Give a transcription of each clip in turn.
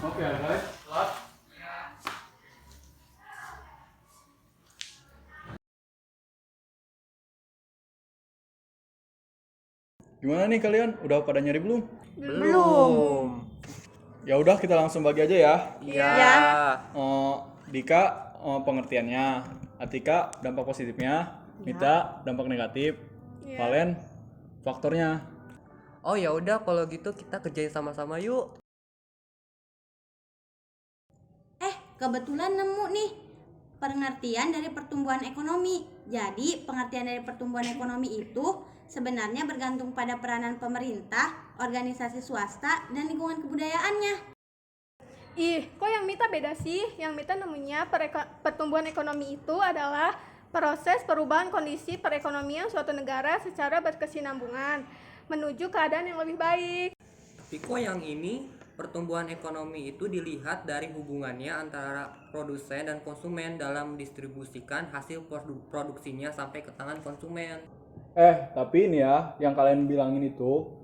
Oke ya guys, kelas. Gimana nih kalian? Udah pada nyari belum? Belum. Ya udah kita langsung bagi aja ya. Iya. Ya. Dika pengertiannya, Atika dampak positifnya, Mita dampak negatif, Valen faktornya. Oh ya udah kalau gitu kita kerjain sama-sama yuk. Kebetulan nemu nih pengertian dari pertumbuhan ekonomi. Jadi, pengertian dari pertumbuhan ekonomi itu sebenarnya bergantung pada peranan pemerintah, organisasi swasta, dan lingkungan kebudayaannya. Ih, kok yang Mita beda sih? Yang Mita nemunya pertumbuhan ekonomi itu adalah proses perubahan kondisi perekonomian suatu negara secara berkesinambungan menuju keadaan yang lebih baik. Tapi kok yang ini pertumbuhan ekonomi itu dilihat dari hubungannya antara produsen dan konsumen dalam distribusikan hasil produksinya sampai ke tangan konsumen. Tapi ini ya, yang kalian bilangin itu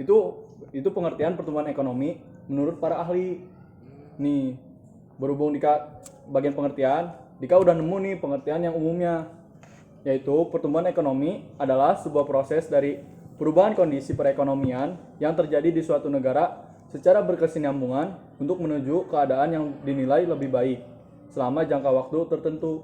pengertian pertumbuhan ekonomi menurut para ahli. Nih, berhubung Dika bagian pengertian, Dika udah nemu nih pengertian yang umumnya, yaitu pertumbuhan ekonomi adalah sebuah proses dari perubahan kondisi perekonomian yang terjadi di suatu negara secara berkesinambungan untuk menuju keadaan yang dinilai lebih baik selama jangka waktu tertentu.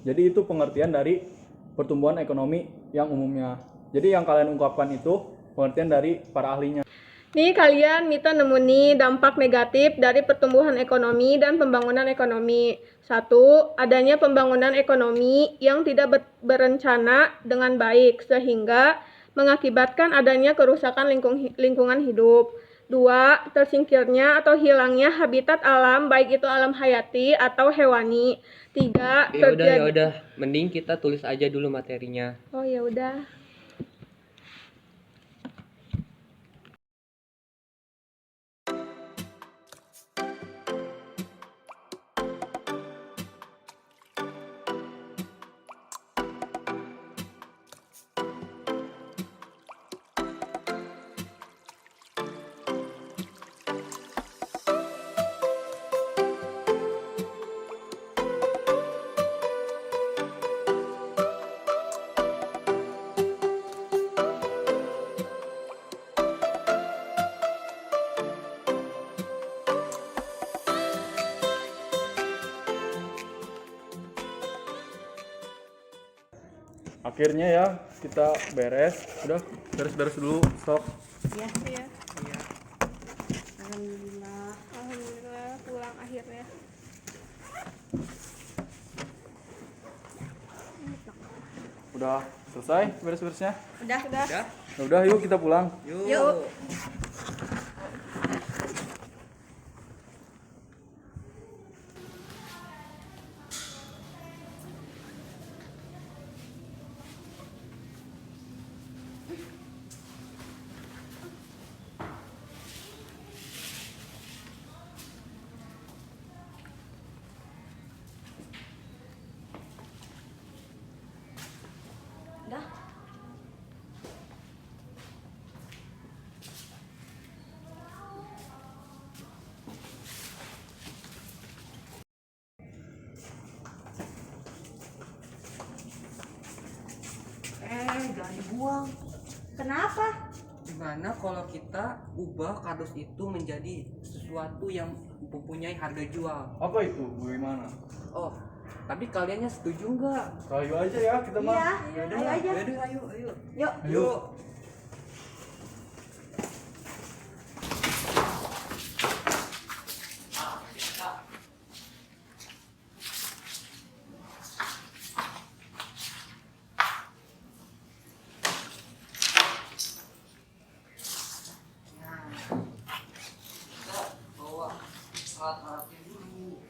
Jadi itu pengertian dari pertumbuhan ekonomi yang umumnya. Jadi yang kalian ungkapkan itu pengertian dari para ahlinya. Nih kalian, Mita nemu nih dampak negatif dari pertumbuhan ekonomi dan pembangunan ekonomi. 1. Adanya pembangunan ekonomi yang tidak berencana dengan baik sehingga mengakibatkan adanya kerusakan lingkungan hidup. 2. Tersingkirnya atau hilangnya habitat alam, baik itu alam hayati atau hewani. 3. Ya udah, mending kita tulis aja dulu materinya. Oh ya udah. Akhirnya ya kita beres. Udah beres-beres dulu stok. Iya. Alhamdulillah. Alhamdulillah pulang akhirnya. Udah selesai beres-beresnya. Udah. Udah? Ya udah yuk kita pulang. Yuk. Udah. Jangan dibuang. Kenapa? Gimana kalau kita ubah kardus itu menjadi sesuatu yang mempunyai harga jual? Apa itu? Bagaimana? Oh, tapi kaliannya setuju nggak? Kayu aja ya kita mah. Iya, ayo aja. Ayo. Yuk. Yuk. Bawa alat-alatnya dulu.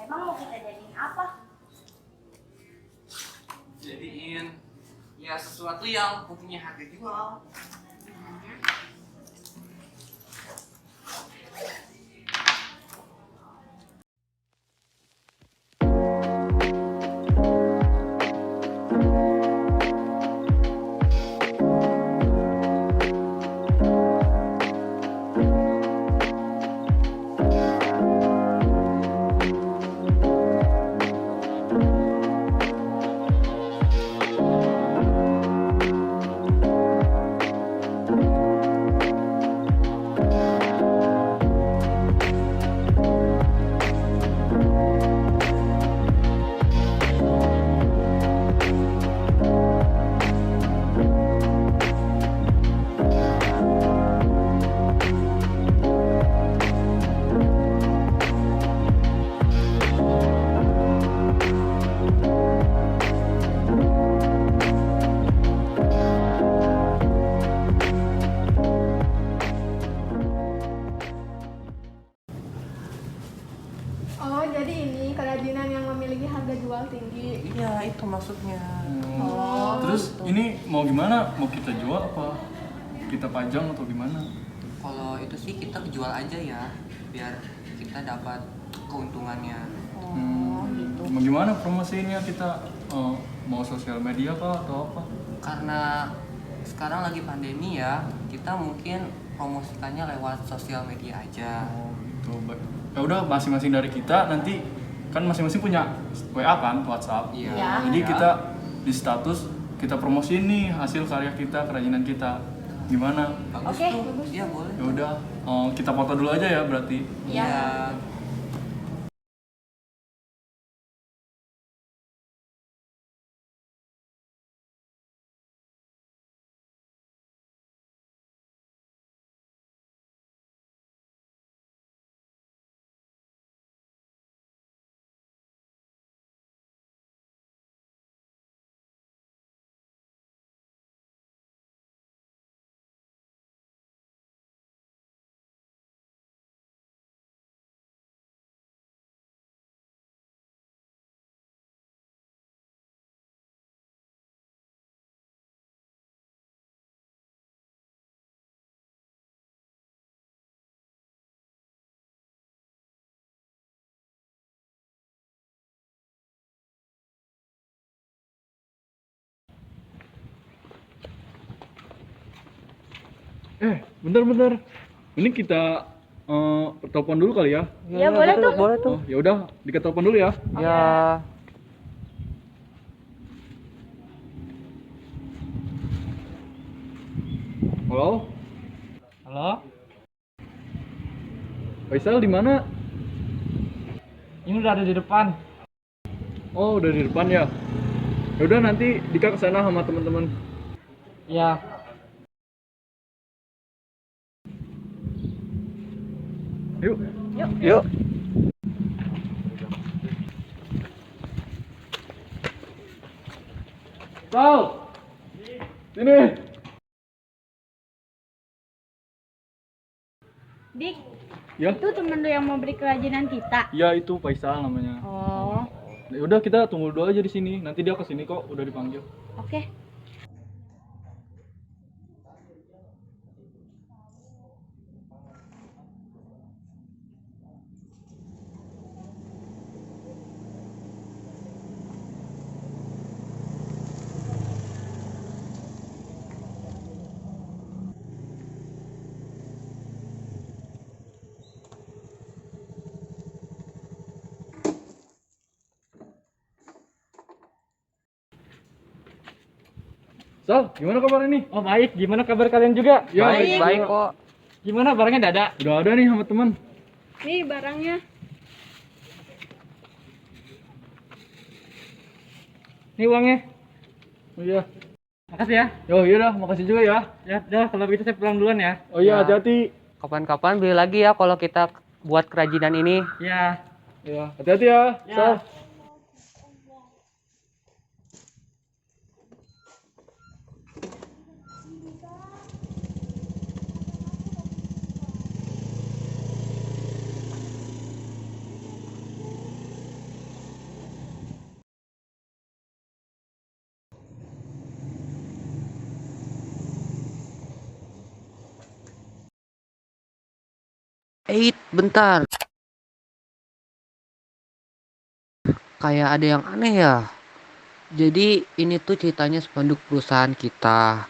Emang mau kita jadiin apa? Jadiin ya sesuatu yang mempunyai harga jual. gimana? Mau kita jual apa kita pajang atau gimana? Kalau itu sih kita jual aja ya, biar kita dapat keuntungannya. Gitu. Mau gimana promosinya kita? Mau sosial media kah atau apa? Karena sekarang lagi pandemi ya, kita mungkin promosikannya lewat sosial media aja. Oh gitu. Ya udah, masing-masing dari kita nanti kan masing-masing punya WA kan, WhatsApp. Iya. Ya. Jadi kita di status kita promosiin nih hasil karya kita, kerajinan kita. Gimana? Bagus Oke, tuh. bagus. Iya boleh. Ya udah, kita foto dulu aja ya berarti. Iya. Bentar. Ini kita telepon dulu kali ya. Ya, boleh tuh. Boleh tuh. Oh, ya udah, ditelepon dulu ya. Ya. Halo, Halo, Faisal di mana? ini udah ada di depan. Oh, udah di depan ya. Ya udah, nanti Dika kesana sama teman-teman. Ya, Yuk. Yuk. Sal, sini. Dik, Ya, itu temen lu yang mau beli kerajinan kita. ya itu Faisal namanya. Oh, Ya udah, kita tunggu dulu aja di sini. Nanti dia kesini kok, udah dipanggil. oke. Sal, gimana kabar ini? oh baik. Gimana kabar kalian juga? Ya, Baik kok. Gimana barangnya udah ada? Udah ada nih sama teman. Nih barangnya. Nih uangnya. Oh iya. Makasih ya. Yo, iya dah, makasih juga ya. Ya, udah kalau begitu saya pulang duluan ya. Oh iya, Ya. hati-hati. Kapan-kapan beli lagi ya kalau kita buat kerajinan ini. Ya. Ya, hati-hati ya. Ya. Sal. Bentar. Kayak ada yang aneh ya. Jadi ini tuh ceritanya spanduk perusahaan kita.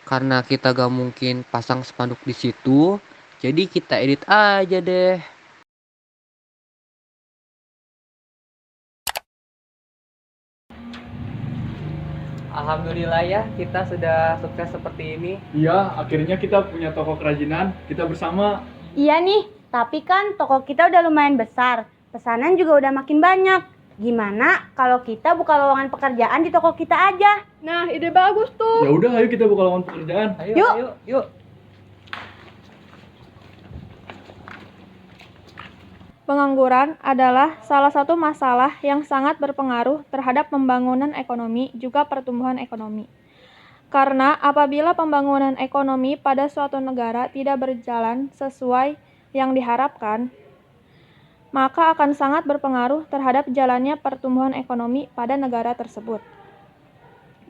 Karena kita gak mungkin pasang spanduk di situ, jadi kita edit aja deh. Alhamdulillah ya, kita sudah sukses seperti ini. Iya, akhirnya kita punya toko kerajinan. Kita bersama. Iya nih, tapi kan toko kita udah lumayan besar. Pesanan juga udah makin banyak. Gimana kalau kita buka lowongan pekerjaan di toko kita aja? Nah, ide bagus tuh. Ya udah, ayo kita buka lowongan pekerjaan. Yuk. Pengangguran adalah salah satu masalah yang sangat berpengaruh terhadap pembangunan ekonomi juga pertumbuhan ekonomi. Karena apabila pembangunan ekonomi pada suatu negara tidak berjalan sesuai yang diharapkan, maka akan sangat berpengaruh terhadap jalannya pertumbuhan ekonomi pada negara tersebut.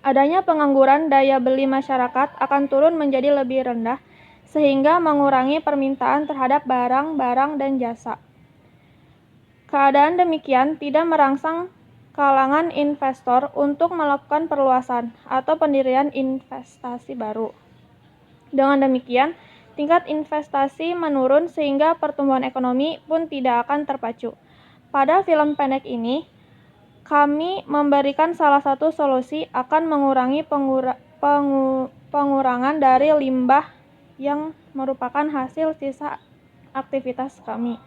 Adanya pengangguran, daya beli masyarakat akan turun menjadi lebih rendah, sehingga mengurangi permintaan terhadap barang-barang dan jasa. Keadaan demikian tidak merangsang kalangan investor untuk melakukan perluasan atau pendirian investasi baru. Dengan demikian, tingkat investasi menurun sehingga pertumbuhan ekonomi pun tidak akan terpacu. Pada film pendek ini, kami memberikan salah satu solusi akan mengurangi pengurangan dari limbah yang merupakan hasil sisa aktivitas kami.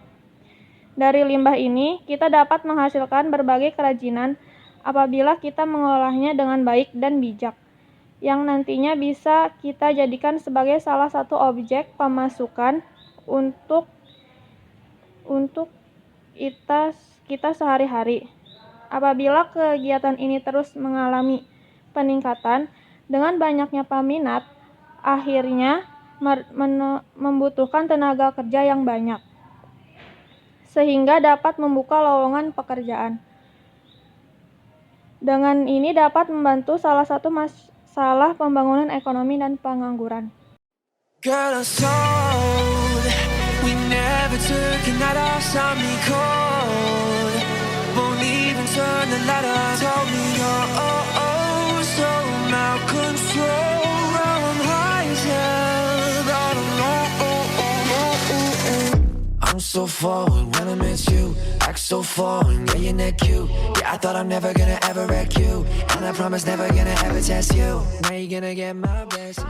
Dari limbah ini, kita dapat menghasilkan berbagai kerajinan apabila kita mengolahnya dengan baik dan bijak, yang nantinya bisa kita jadikan sebagai salah satu objek pemasukan untuk kita sehari-hari. Apabila kegiatan ini terus mengalami peningkatan dengan banyaknya peminat, akhirnya membutuhkan tenaga kerja yang banyak, sehingga dapat membuka lowongan pekerjaan. Dengan ini dapat membantu salah satu masalah pembangunan ekonomi dan pengangguran. Girl, I told we never took a night off, saw me cold. Won't even turn the light on. Told me you're so out control. Now I'm high as hell, all alone. I'm so forward when I miss you. Act so foreign, yeah, you're not cute. Yeah, I thought I'm never gonna ever wreck you, and I promise never gonna ever test you. Now you're gonna get my best.